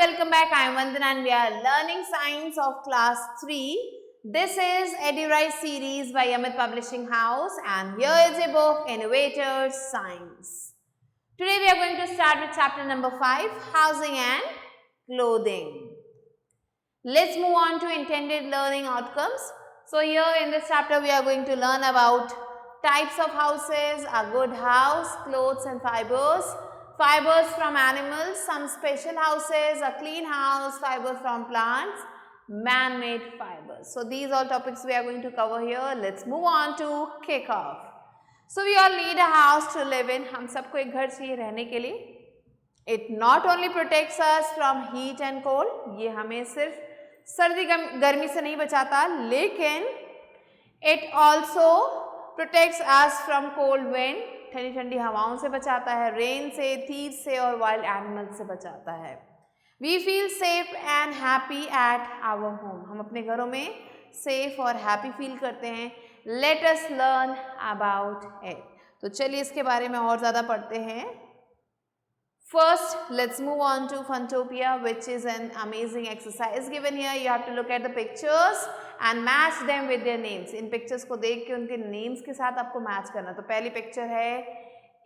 welcome back. I am Vandana and we are learning science of class 3. This is EduRise series by Amit Publishing House and here is a book, Innovators Science. Today we are going to start with chapter number 5, Housing and Clothing. Let's move on to intended learning outcomes. So here in this chapter we are going to learn about types of houses, a good house, clothes and fibers from animals, some special houses, a clean house, fibers from plants, man-made fibers. So these all topics we are going to cover here. Let's move on to kick off. So we all need a house to live in. हम सबको एक घर चाहिए रहने के लिए. It not only protects us from heat and cold. ये हमें सिर्फ सर्दी गर्मी से नहीं बचाता, लेकिन it also protects us from cold wind. ठंडी ठंडी हवाओं से बचाता है, रेन से, थीव से और वाइल्ड एनिमल से बचाता है. We feel safe and happy at our home. हम अपने घरों में सेफ और हैप्पी फील करते हैं. Let us learn about it. तो चलिए इसके बारे में और ज़्यादा पढ़ते हैं. First, let's move on to Funtopia, which is an amazing exercise given here. You have to look at the pictures and match them with their names. In pictures को देख के उनके names के साथ आपको match करना. तो पहली picture है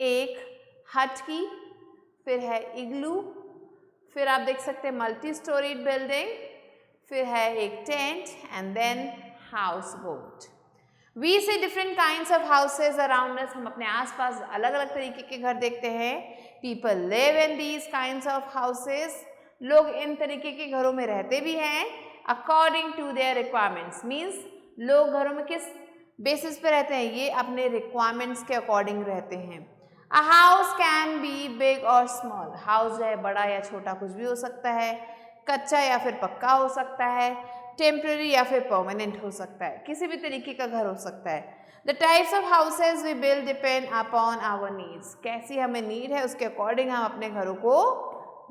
एक hut की, फिर है igloo, फिर आप देख सकते हैं multi-storied building, फिर है एक tent and then houseboat. We see different kinds of houses around us. हम अपने आसपास अलग अलग तरीके के घर देखते हैं. People live in these kinds of houses. लोग इन तरीके के घरों में रहते भी हैं. According to their requirements means लोग घरों में किस बेसिस पे रहते हैं, ये अपने requirements के according रहते हैं. A house can be big or small. House है बड़ा या छोटा कुछ भी हो सकता है, कच्चा या फिर पक्का हो सकता है, टेम्पररी या फिर परमानेंट हो सकता है, किसी भी तरीके का घर हो सकता है. The types of houses we build depend upon our needs. कैसी हमें नीड है उसके अकॉर्डिंग हम अपने घरों को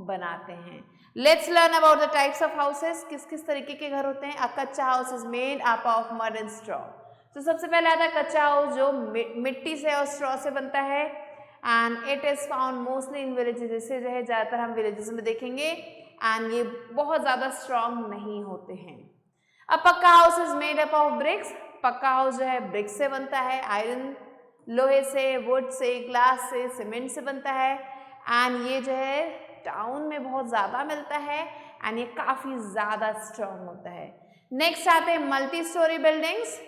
बनाते हैं. Let's learn about the types of houses. किस किस तरीके के घर होते हैं. A कच्चा house is made up of mud and straw. तो सबसे पहले आता है कच्चा हाउस जो मिट्टी से और स्ट्रॉ से बनता है. And it is found mostly in villages. इसे जो है ज़्यादातर हम विलेजेस में देखेंगे and ये बहुत ज़्यादा स्ट्रॉन्ग नहीं होते हैं. अब पक्का house is made up of BRICS. पक्का हाउस जो है ब्रिक्स से बनता है, आयरन, लोहे से, वुड से, ग्लास से, सीमेंट से बनता है. एंड ये जो है टाउन में बहुत ज़्यादा मिलता है एंड ये काफ़ी ज़्यादा स्ट्रॉन्ग होता है. नेक्स्ट आते हैं मल्टी स्टोरी बिल्डिंग्स.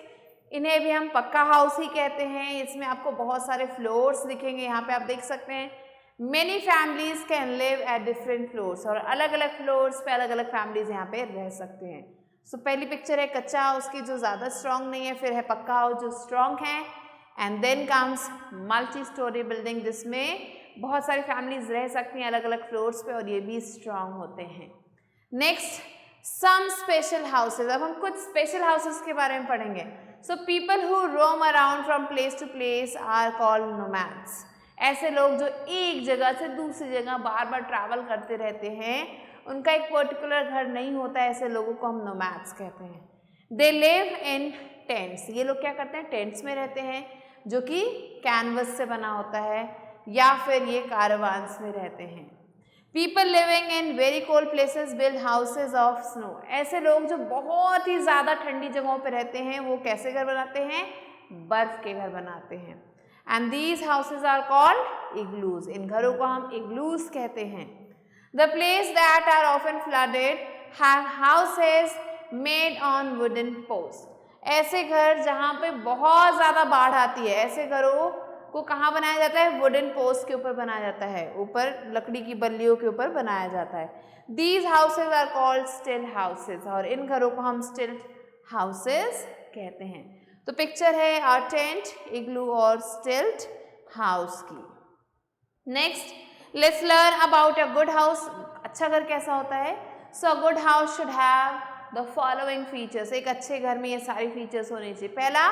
इन्हें भी हम पक्का हाउस ही कहते हैं. इसमें आपको बहुत सारे फ्लोर्स दिखेंगे. यहाँ पे आप देख सकते हैं many families can live at different floors. और अलग अलग फ्लोर्स पे अलग अलग फैमिलीज यहाँ पे रह सकते हैं. सो पहली पिक्चर है कच्चा हाउस की जो ज़्यादा स्ट्रॉन्ग नहीं है, फिर है पक्का हाउस जो स्ट्रॉन्ग है, and then comes multi storey building जिसमें बहुत सारी फैमिलीज रह सकती हैं अलग अलग फ्लोर्स पे और ये भी स्ट्रॉन्ग होते हैं. Next some special houses. अब हम कुछ स्पेशल हाउसेज के बारे में पढ़ेंगे. So people who roam around from place to place are called nomads. ऐसे लोग जो एक जगह से दूसरी जगह बार बार ट्रैवल करते रहते हैं, उनका एक पर्टिकुलर घर नहीं होता है, ऐसे लोगों को हम नोमैड्स कहते हैं. They live in tents. ये लोग क्या करते हैं, टेंट्स में रहते हैं जो कि कैनवस से बना होता है या फिर ये कारवान्स में रहते हैं. People living in very cold places build houses of snow. ऐसे लोग जो बहुत ही ज़्यादा ठंडी जगहों पर रहते हैं वो कैसे घर बनाते हैं, बर्फ़ के घर बनाते हैं. And these houses are called igloos. इन घरों को हम इग्लूज कहते हैं. The place that are often flooded have houses made on wooden posts. ऐसे घर जहाँ पे बहुत ज़्यादा बाढ़ आती है, ऐसे घरों को कहाँ बनाया जाता है, वुडन पोस्ट के ऊपर बनाया जाता है, ऊपर लकड़ी की बल्लियों के ऊपर बनाया जाता है. These houses are called stilt houses. और इन घरों को हम stilt houses कहते हैं. तो पिक्चर है our tent, igloo और stilt house की. Next Let's learn about a good house. अच्छा घर कैसा होता है. So a good house should have the following features. एक अच्छे घर में ये सारी features होनी चाहिए. पहला,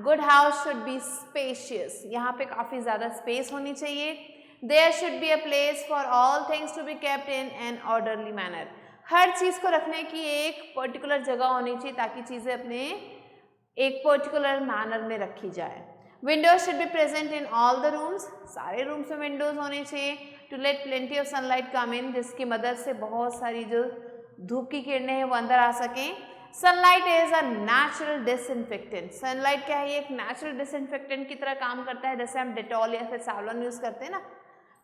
good house should be spacious. यहाँ पे काफ़ी ज़्यादा space होनी चाहिए. There should be a place for all things to be kept in an orderly manner. हर चीज़ को रखने की एक पर्टिकुलर जगह होनी चाहिए ताकि चीज़ें अपने एक पर्टिकुलर मैनर में रखी जाए. Windows should be present in all the rooms. सारे रूम्स में विंडोज होने चाहिए. To let plenty of sunlight come in, जिसकी मदद से बहुत सारी जो धूप की किरणें हैं वो अंदर आ सकें। Sunlight is a natural disinfectant. Sunlight क्या है, ये एक नेचुरल डिसइंफेक्टेंट की तरह काम करता है। जैसे हम डेटॉल या फिर सावलॉन यूज करते हैं ना,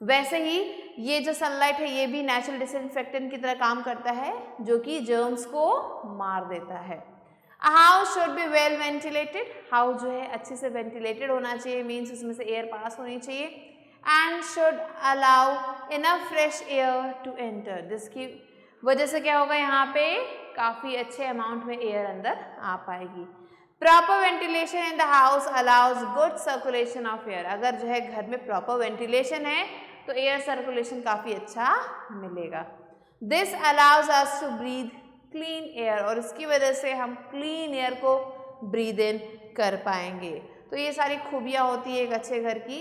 वैसे ही ये जो सनलाइट है ये भी नेचुरल डिसइंफेक्टेंट की तरह काम करता है, जो कि जर्म्स को मार देता है। A house should be well ventilated. House जो है अच्छे से वेंटिलेटेड होना चाहिए, मीन्स उसमें से एयर पास होनी चाहिए। And should allow enough fresh air to enter, जिसकी वजह से क्या होगा, यहाँ पे काफ़ी अच्छे अमाउंट में एयर अंदर आ पाएगी। Proper ventilation in the house allows good circulation of air. अगर जो है घर में प्रॉपर वेंटिलेशन है तो एयर सर्कुलेशन काफ़ी अच्छा मिलेगा। This allows us to breathe clean air, और इसकी वजह से हम क्लीन एयर को ब्रीद इन कर पाएंगे। तो ये सारी खूबियाँ होती है एक अच्छे घर की।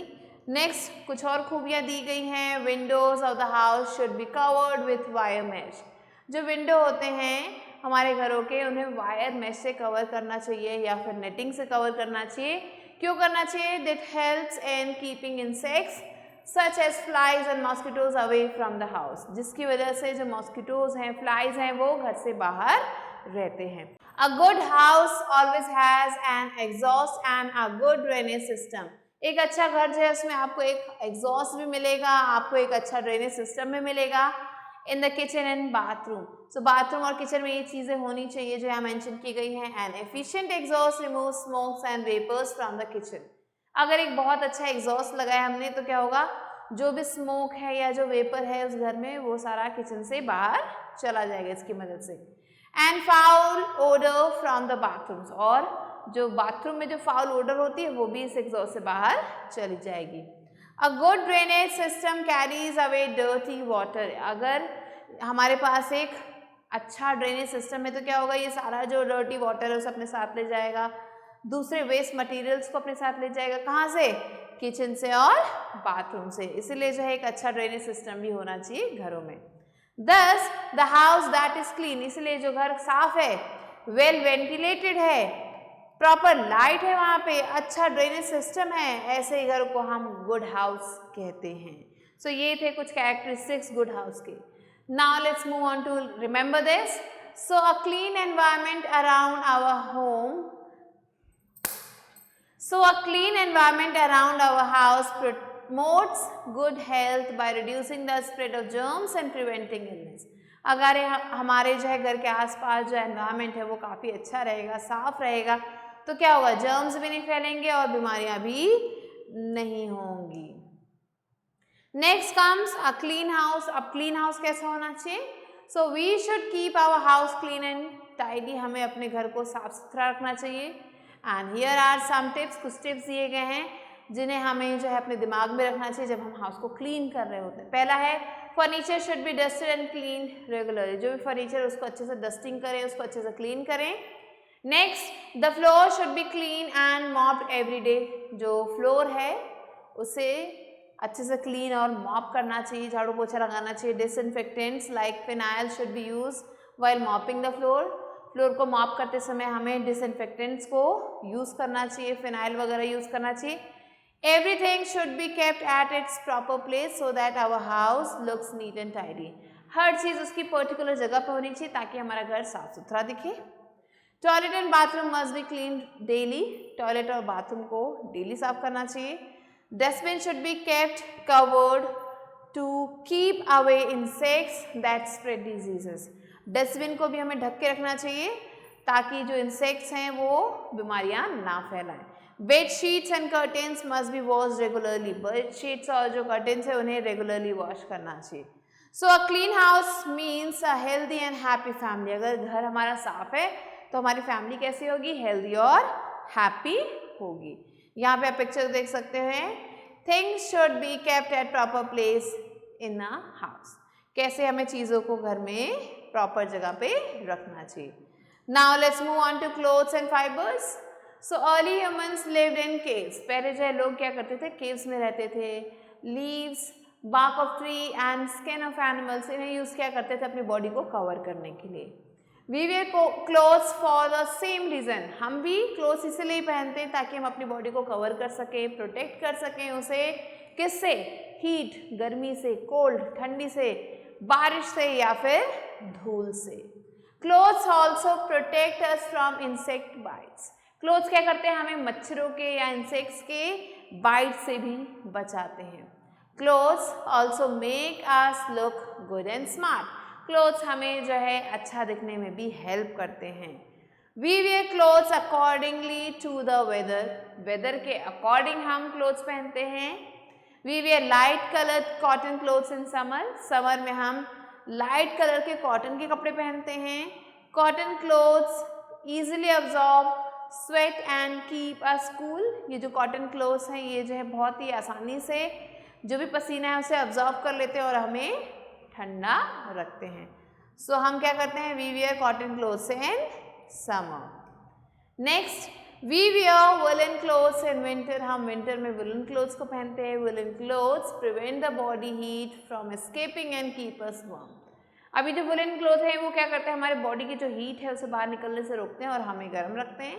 नेक्स्ट कुछ और खूबियाँ दी गई हैं। Windows of the house should be covered with wire mesh. जो विंडो होते हैं हमारे घरों के, उन्हें वायर मैश से कवर करना चाहिए या फिर नेटिंग से कवर करना चाहिए। क्यों करना चाहिए? That helps in keeping insects such as flies and mosquitoes away from the house, जिसकी वजह से जो मॉस्किटोज हैं, फ्लाइज हैं, वो घर से बाहर रहते हैं। A good house always has an exhaust and a good drainage system. एक अच्छा घर जो है उसमें आपको एक एग्जॉस्ट भी मिलेगा, आपको एक अच्छा ड्रेनेज सिस्टम भी मिलेगा। In the kitchen and bathroom, so bathroom और किचन में ये चीज़ें होनी चाहिए जो यहाँ मेंशन की गई हैं। An efficient exhaust remove smokes and vapours from the kitchen. अगर एक बहुत अच्छा एग्जॉस्ट लगाया हमने तो क्या होगा, जो भी स्मोक है या जो वेपर है उस घर में वो सारा किचन से बाहर चला जाएगा इसकी मदद से। And foul odour from the bathrooms, और जो बाथरूम में जो फाउल ओडर होती है वो भी इस एग्जॉस्ट से बाहर चली जाएगी। A good drainage system carries away dirty water. अगर हमारे पास एक अच्छा ड्रेनेज सिस्टम है तो क्या होगा, ये सारा जो डर्टी वाटर है उसे अपने साथ ले जाएगा, दूसरे वेस्ट मटेरियल्स को अपने साथ ले जाएगा। कहाँ से? किचन से और बाथरूम से। इसीलिए जो है एक अच्छा ड्रेनेज सिस्टम भी होना चाहिए घरों में। दस the house that is clean, इसलिए जो घर साफ है, वेल वेंटिलेटेड है, प्रॉपर लाइट है वहाँ पे, अच्छा ड्रेनेज सिस्टम है, ऐसे ही घर को हम गुड हाउस कहते हैं। सो ये थे कुछ कैरेक्टरिस्टिक्स गुड हाउस के। Now let's move on to remember this. So a clean environment around our home, so a clean environment around our house promotes good health by reducing the spread of germs and preventing illness. अगर हमारे जो है घर के आसपास जो environment है वो काफ़ी अच्छा रहेगा, साफ रहेगा, तो क्या होगा, जर्म्स भी नहीं फैलेंगे और बीमारियां भी नहीं होंगी। Next comes a clean house. अब क्लीन हाउस कैसा होना चाहिए? So we should keep our house clean and tidy. हमें अपने घर को साफ सुथरा रखना चाहिए। And here are some tips, कुछ टिप्स दिए गए हैं जिन्हें हमें जो है अपने दिमाग में रखना चाहिए जब हम हाउस को क्लीन कर रहे होते हैं। पहला है furniture should be dusted and clean regularly. जो भी फर्नीचर है उसको अच्छे से डस्टिंग करें, उसको अच्छे से क्लीन करें। Next the floor should be clean and mopped every day. जो फ्लोर है उसे अच्छे से क्लीन और मॉप करना चाहिए, झाड़ू पोछा लगाना चाहिए। Disinfectants like phenyl should be use while mopping the floor. Floor को मॉप करते समय हमें डिसइंफेक्टेंट्स को यूज़ करना चाहिए, फिनाइल वगैरह यूज़ करना चाहिए। Everything should be kept at its proper place so that our house looks neat and tidy. हर चीज़ उसकी पर्टिकुलर जगह पर होनी चाहिए ताकि हमारा घर साफ सुथरा दिखे। Toilet and bathroom must be clean daily. Toilet और बाथरूम को डेली साफ करना चाहिए। Dustbin should be kept covered to keep away insects that spread diseases. Dustbin को भी हमें ढक के रखना चाहिए ताकि जो इंसेक्ट्स हैं वो बीमारियां ना फैलाएं। Bed sheets and curtains must be wash regularly. Bed sheets और जो कर्टेन्स है उन्हें रेगुलरली वॉश करना चाहिए। So a clean house means a healthy and happy family. अगर घर हमारा साफ है तो हमारी फैमिली कैसी होगी? हेल्दी और हैप्पी होगी। यहाँ पे आप पिक्चर देख सकते हैं। Things should be kept eight proper place in a house. कैसे हमें चीज़ों को घर में प्रॉपर जगह पे रखना चाहिए। Now let's move on to clothes and fibres. So early humans lived in caves. पहले जो है लोग क्या करते थे? केव्स में रहते थे। Leaves, bark of tree and skin of animals, इन्हें यूज़ क्या करते थे? अपनी बॉडी को कवर करने के लिए। We wear clothes for the same reason. हम भी क्लोथ्स इसलिए पहनते हैं ताकि हम अपनी बॉडी को कवर कर सकें, प्रोटेक्ट कर सकें उसे। किससे? हीट गर्मी से, कोल्ड ठंडी से, बारिश से या फिर धूल से। Clothes also protect us from insect bytes. Clothes क्या करते हैं, हमें मच्छरों के या इंसेक्ट्स के बाइट से भी बचाते हैं। Clothes also make us look good and smart. Clothes हमें जो है अच्छा दिखने में भी हेल्प करते हैं। We wear clothes accordingly to the weather. Weather के अकॉर्डिंग हम क्लोथ्स पहनते हैं। We wear light coloured cotton clothes in summer. Summer में हम लाइट कलर के कॉटन के कपड़े पहनते हैं। Cotton clothes easily absorb sweat and keep us cool. ये जो कॉटन क्लोथ्स हैं ये जो है बहुत ही आसानी से जो भी पसीना है उसे अब्जॉर्ब कर लेते हैं और हमें ठंडा रखते हैं। सो हम क्या करते हैं, we wear cotton clothes in summer. Next, we wear woollen clothes in winter. हम विंटर में वुलन क्लोथ्स को पहनते हैं। Woollen clothes prevent the body heat from escaping and keep us warm. अभी जो वुलन क्लोथ है वो क्या करते हैं, हमारे बॉडी की जो हीट है उसे बाहर निकलने से रोकते हैं और हमें गर्म रखते हैं।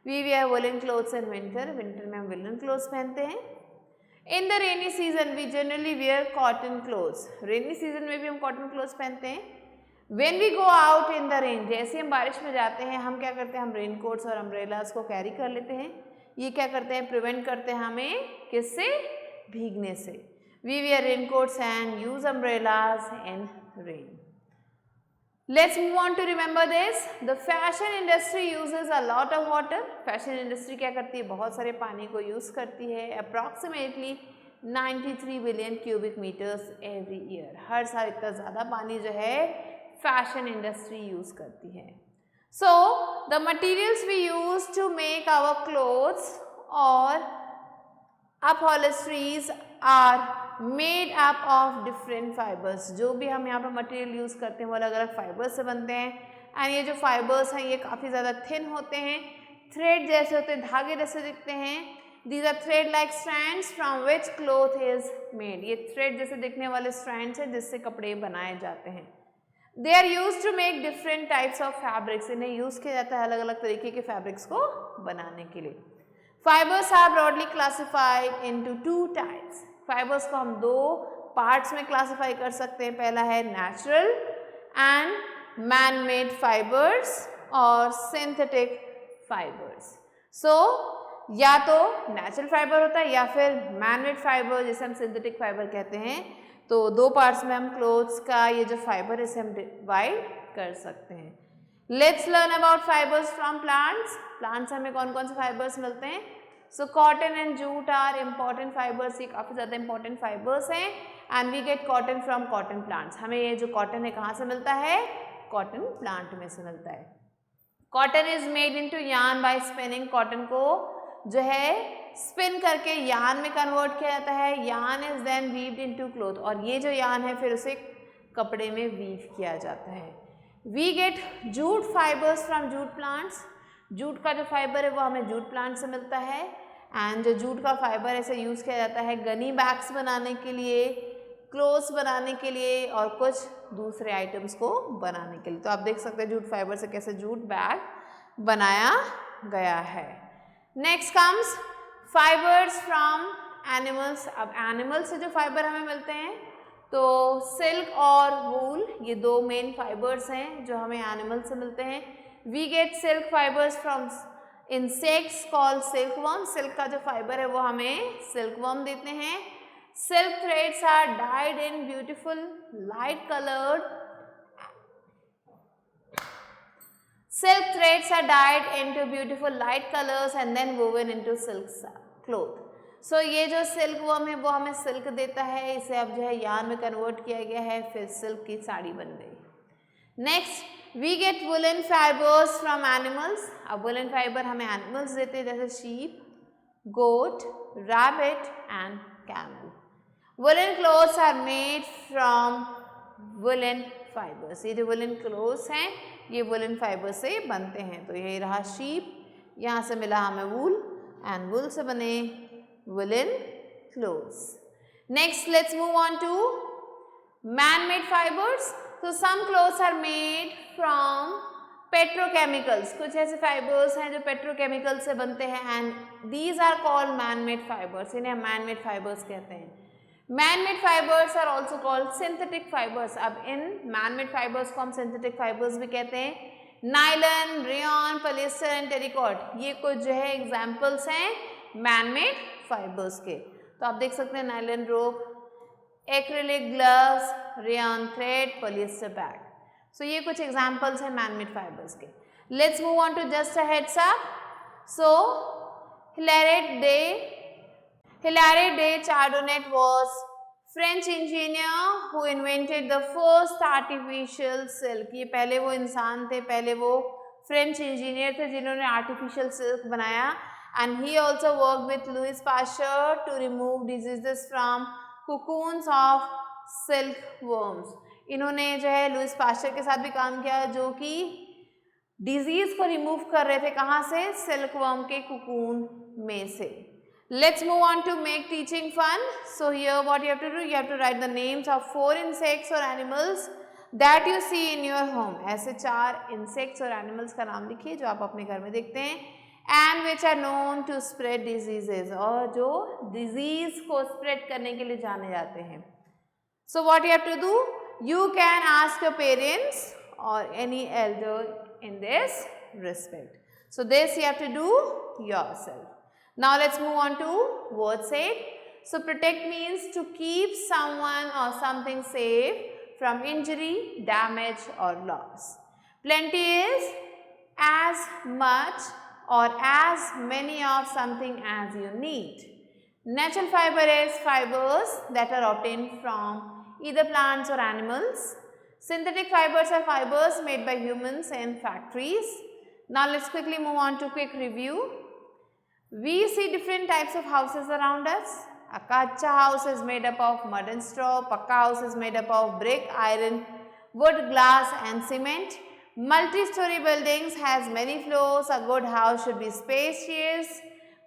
We wear woollen clothes in winter. Winter में हम वुलन क्लोथ्स पहनते हैं। In the rainy season we generally wear cotton clothes. Rainy season में भी हम कॉटन क्लोथ्स पहनते हैं। When we go out in the rain, जैसे हम बारिश में जाते हैं हम क्या करते हैं, हम रेन कोट्स और अम्ब्रेलास को कैरी कर लेते हैं। ये क्या करते हैं, प्रिवेंट करते हैं हमें किससे, भीगने से। We wear raincoats and use umbrellas in rain. Let's move on to remember this. The fashion industry uses a lot of water. Fashion industry क्या करती है, बहुत सारे पानी को यूज़ करती है। Approximately 93 billion cubic meters every year. हर साल इतना ज़्यादा पानी जो है फैशन इंडस्ट्री यूज़ करती है। So the materials we use to make our clothes और upholsteries are made up of different fibres. जो भी हम यहाँ पर मटेरियल यूज़ करते हैं वो अलग अलग फाइबर्स से बनते हैं। एंड ये जो फाइबर्स हैं ये काफ़ी ज़्यादा थिन होते हैं, थ्रेड जैसे होते हैं, धागे जैसे दिखते हैं। These are thread like strands from which cloth is made. ये थ्रेड जैसे दिखने वाले स्ट्रैंड्स हैं जिससे कपड़े बनाए जाते हैं। They are use to make different types of fabrics. इन्हें यूज़ किया जाता है अलग अलग तरीके के फैब्रिक्स को बनाने के लिए। Fibres are broadly classified into two types. Fibres को हम दो पार्ट्स में क्लासिफाई कर सकते हैं। पहला है natural and man made fibres और सिंथेटिक फाइबर्स। सो या तो नेचुरल फाइबर होता है या फिर मैन मेड फाइबर जिसे हम सिंथेटिक फाइबर कहते हैं। तो दो पार्ट्स में हम क्लोथ्स का ये जो फाइबर है इसे हम डिवाइड कर सकते हैं। Let's learn about fibres from plants. Plants हमें कौन कौन से फाइबर्स मिलते हैं। So cotton and jute are important fibres. ये काफ़ी ज़्यादा इंपॉर्टेंट फाइबर्स हैं। And we get cotton from cotton plants. हमें ये जो कॉटन है कहाँ से मिलता है, कॉटन प्लांट में से मिलता है। Cotton is made into yarn by spinning. Cotton को जो है स्पिन करके यार्न में कन्वर्ट किया जाता है। Yarn is then weaved into cloth और ये जो यार्न है फिर उसे कपड़े में वीव किया जाता है। We get jute fibres from jute plants. Jute का जो फाइबर है वो हमें जूट प्लांट से मिलता है। एंड जो जूट का फाइबर है इसे यूज़ किया जाता है गनी बैग्स बनाने के लिए, क्लोथ्स बनाने के लिए और कुछ दूसरे आइटम्स को बनाने के लिए। तो आप देख सकते हैं जूट फाइबर से कैसे जूट बैग बनाया गया है। Next comes fibres from animals. अब एनिमल से जो फाइबर हमें मिलते हैं तो सिल्क और वूल ये दो मेन फाइबर्स हैं जो हमें एनिमल से मिलते हैं। We get silk fibres from insects called silkworm. Silk का जो फाइबर है वो हमें सिल्कवर्म देते हैं। Silk threads are dyed in beautiful light coloured Silk threads are dyed into beautiful light colors and then woven into silk cloth. So ये जो silk worm है वो हमें सिल्क देता है, इसे अब जो है यार्न में कन्वर्ट किया गया है, फिर सिल्क की साड़ी बन गई। Next we get woollen fibres from animals. अब वुलन फाइबर हमें एनिमल्स देते हैं जैसे sheep, goat, rabbit and camel. Woollen clothes are made from woollen fibres. ये जो वुलन क्लोथ्स हैं ये वुलन फाइबर से बनते हैं। तो ये रहा शीप, यहाँ से मिला हमें वूल एंड वूल से बने woollen clothes. Next let's move on to man made fibres. तो some clothes are made from petrochemicals. कुछ ऐसे फाइबर्स हैं जो पेट्रोकेमिकल से बनते हैं and these are called man made fibres. इन्हें मैन मेड फाइबर्स कहते हैं। Man-made fibers are also called synthetic fibers. अब इन man-made fibers को हम synthetic fibers भी कहते हैं. Nylon, rayon, polyester and terricot, ये कुछ जो है एग्जाम्पल्स हैं मैन-मेड फाइबर्स के. तो आप देख सकते हैं nylon rope, acrylic gloves, rayon thread, polyester bag. So ये कुछ एग्जाम्पल्स हैं मैन-मेड फाइबर्स के. Let's move on to just a heads up. So Hilaire de Chardonnay was French engineer who invented the first artificial silk. ये पहले वो इंसान थे, पहले वो फ्रेंच इंजीनियर थे जिन्होंने आर्टिफिशियल सिल्क बनाया. And he also worked with Louis Pasteur to remove diseases from cocoons of silkworms. इन्होंने जो है लुइस पास्चर के साथ भी काम किया जो कि डिजीज को रिमूव कर रहे थे. कहाँ से? सिल्कवर्म के कुकून में से. Let's move on to make teaching fun. So here what you have to do, you have to write the names of 4 insects or animals that you see in your home. ऐसे 4 insects और animals का नाम लिखिए जो आप अपने घर में देखते हैं. And which are known to spread diseases, और जो disease को spread करने के लिए जाने जाते हैं. So what you have to do, you can ask your parents or any elder in this respect. So this you have to do yourself. Now let's move on to word said. So protect means to keep someone or something safe from injury, damage or loss. Plenty is as much or as many of something as you need. Natural fiber is fibers that are obtained from either plants or animals. Synthetic fibers are fibers made by humans in factories. Now let's quickly move on to quick review. We see different types of houses around us. A kacha house is made up of mud and straw. Pakka house is made up of brick, iron, wood, glass and cement. Multi-story buildings has many floors. A good house should be spacious.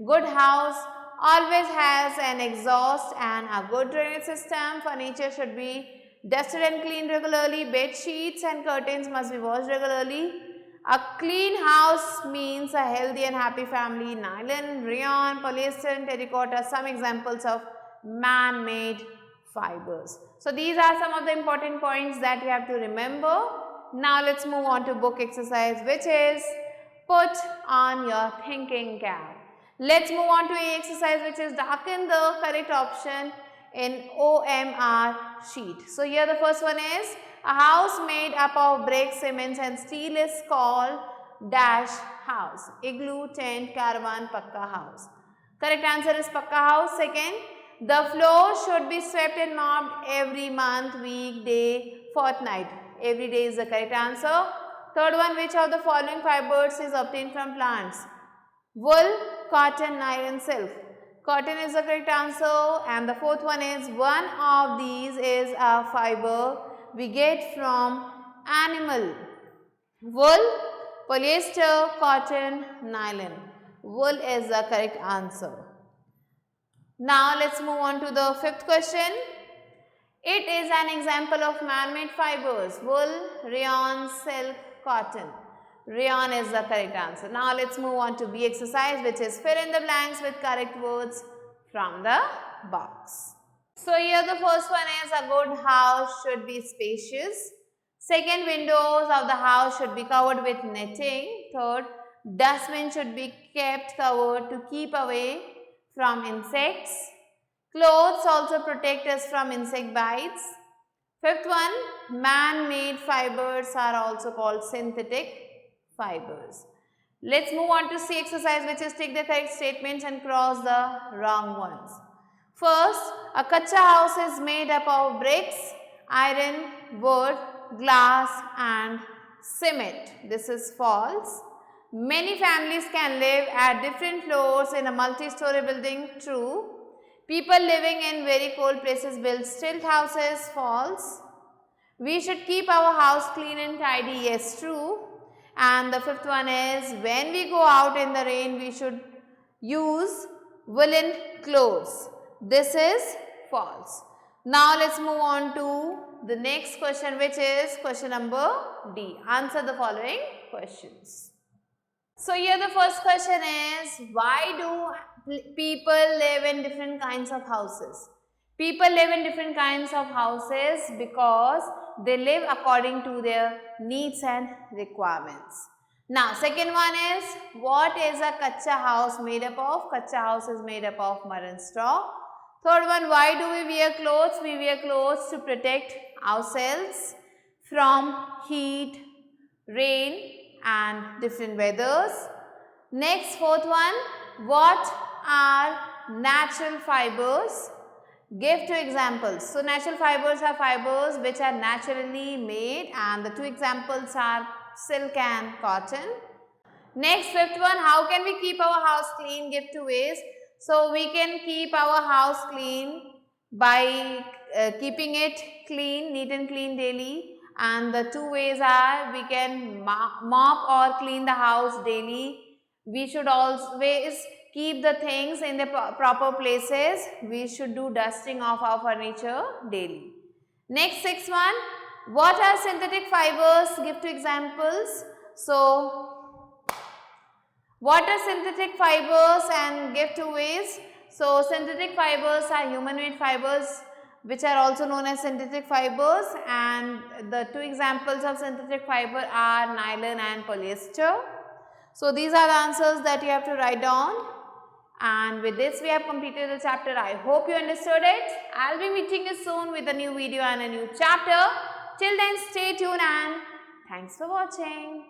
Good house always has an exhaust and a good drainage system. Furniture should be dusted and cleaned regularly. Bed sheets and curtains must be washed regularly. A clean house means a healthy and happy family. Nylon, rayon, polyester and terracotta are some examples of man-made fibers. So these are some of the important points that you have to remember. Now let's move on to book exercise, which is put on your thinking cap. Let's move on to a exercise, which is darken the correct option in OMR sheet. So here the first one is a house made up of bricks, cement and steel is called dash house. Igloo, tent, caravan, pakka house. Correct answer is pakka house. Second, the floor should be swept and mopped every month, week, day, fortnight. Every day is the correct answer. Third one, which of the following fibers is obtained from plants? Wool, cotton, nylon, silk. Cotton is the correct answer. And the fourth one is one of these is a fiber we get from animal. Wool, polyester, cotton, nylon. Wool is the correct answer. Now let's move on to the fifth question. It is an example of man-made fibers. Wool, rayon, silk, cotton. Rayon is the correct answer. Now let's move on to B exercise, which is fill in the blanks with correct words from the box. So here the first one is a good house should be spacious. Second, windows of the house should be covered with netting. Third, dustbin should be kept covered to keep away from insects. Clothes also protect us from insect bites. Fifth one, man-made fibers are also called synthetic fibers. Let's move on to C exercise, which is take the correct statements and cross the wrong ones. First, a kacha house is made up of bricks, iron, wood, glass and cement. This is false. Many families can live at different floors in a multi-story building. True. People living in very cold places build stilt houses. False. We should keep our house clean and tidy. Yes, true. And the fifth one is when we go out in the rain, we should use woolen clothes. This is false. Now let's move on to the next question, which is question number D. Answer the following questions. So here the first question is, why do people live in different kinds of houses? People live in different kinds of houses because they live according to their needs and requirements. Now, second one is, what is a kacha house made up of? Kacha house is made up of mud and straw. Third one, why do we wear clothes? We wear clothes to protect ourselves from heat, rain and different weathers. Next, fourth one, what are natural fibers? Give two examples. So, natural fibers are fibers which are naturally made, and the two examples are silk and cotton. Next, fifth one, how can we keep our house clean? Give two ways. So, we can keep our house clean by keeping it clean, neat and clean daily, and the two ways are, we can mop or clean the house daily. We should always keep the things in the proper places. We should do dusting of our furniture daily. Next, sixth one, what are synthetic fibers? Give two examples. So, what are synthetic fibers and give two ways. So, synthetic fibers are human-made fibers which are also known as synthetic fibers, and the two examples of synthetic fiber are nylon and polyester. So, these are the answers that you have to write down, and with this we have completed the chapter. I hope you understood it. I will be meeting you soon with a new video and a new chapter. Till then, stay tuned and thanks for watching.